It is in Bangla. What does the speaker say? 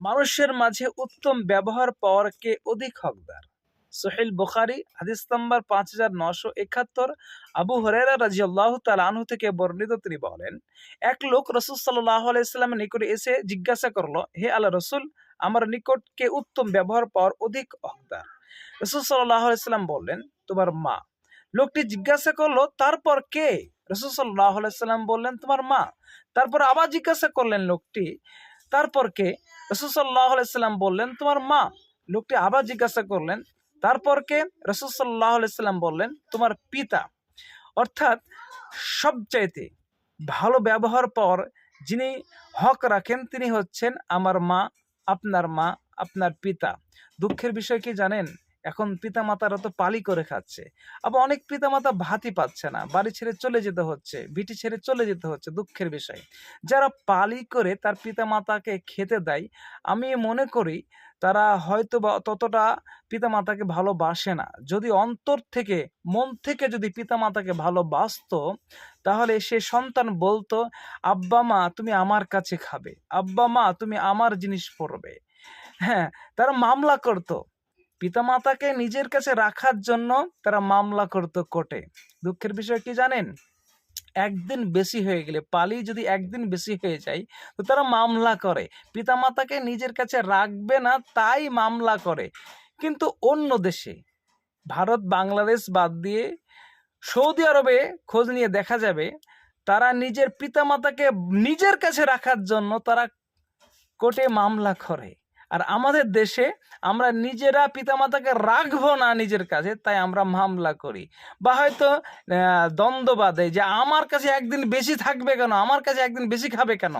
মানুষের মাঝে উত্তম ব্যবহার পাওয়ার কে অধিক হকদার? সহিহ বুখারী হাদিস নাম্বার 5971। আবু হুরায়রা রাদিয়াল্লাহু তাআলা আনহু থেকে বর্ণিত, তিনি বলেন, এক লোক রাসূল সাল্লাল্লাহু আলাইহি সাল্লামের নিকটে এসে জিজ্ঞাসা করলো, হে আল্লাহর রাসূল, আমার নিকট কে উত্তম ব্যবহার পাওয়ার অধিক হকদার? রাসূল সাল্লাল্লাহু আলাইহি সাল্লাম বললেন, তোমার মা। লোকটি জিজ্ঞাসা করলো, তারপর কে? রাসূল সাল্লাল্লাহু আলাইহি সাল্লাম বললেন, তোমার মা। তারপর আবার জিজ্ঞাসা করলেন লোকটি, তারপর কে? রাসূল সাল্লাল্লাহু আলাইহি সাল্লাম বললেন, তোমার মা। লোকটি আবার জিজ্ঞাসা করলেন, তারপর কে? রাসূল সাল্লাল্লাহু আলাইহি সাল্লাম বললেন, তোমার পিতা। অর্থাৎ সবচাইতে ভালো ব্যবহার পাওয়ার যিনি হক রাখেন তিনি হচ্ছেন আমার মা, আপনার মা, আপনার পিতা। দুঃখের বিষয় কি জানেন? এখন পিতামাতারা তো পালি করে খাচ্ছে, আবার অনেক পিতামাতা ভাতই পাচ্ছে না, বাড়ি ছেড়ে চলে যেতে হচ্ছে, ভিটি ছেড়ে চলে যেতে হচ্ছে। দুঃখের বিষয়, যারা পালি করে তার পিতামাতাকে খেতে দেয়, আমি মনে করি তারা হয়তো বা ততটা পিতামাতাকে ভালোবাসে না। যদি অন্তর থেকে, মন থেকে যদি পিতামাতাকে ভালোবাসতো, তাহলে সে সন্তান বলতো, আব্বা মা তুমি আমার কাছে খাবে, আব্বা মা তুমি আমার জিনিস পড়বে। হ্যাঁ, তারা মামলা করতো পিতামাতাকে নিজের কাছে রাখার জন্য, তারা মামলা করতো কোর্টে। দুঃখের বিষয় কি জানেন? একদিন বেশি হয়ে গেলে, পালি যদি একদিন বেশি হয়ে যায়, তো তারা মামলা করে, পিতামাতাকে নিজের কাছে রাখবে না তাই মামলা করে। কিন্তু অন্য দেশে, ভারত বাংলাদেশ বাদ দিয়ে সৌদি আরবে খোঁজ নিয়ে দেখা যাবে, তারা নিজের পিতামাতাকে নিজের কাছে রাখার জন্য তারা কোর্টে মামলা করে। আর আমাদের দেশে আমরা নিজেরা পিতামাতাকে রাখবো না নিজের কাছে, তাই আমরা মামলা করি, বা হয়তো দ্বন্দ্ব বাঁধে যে আমার কাছে একদিন বেশি থাকবে কেন, আমার কাছে একদিন বেশি খাবে কেন।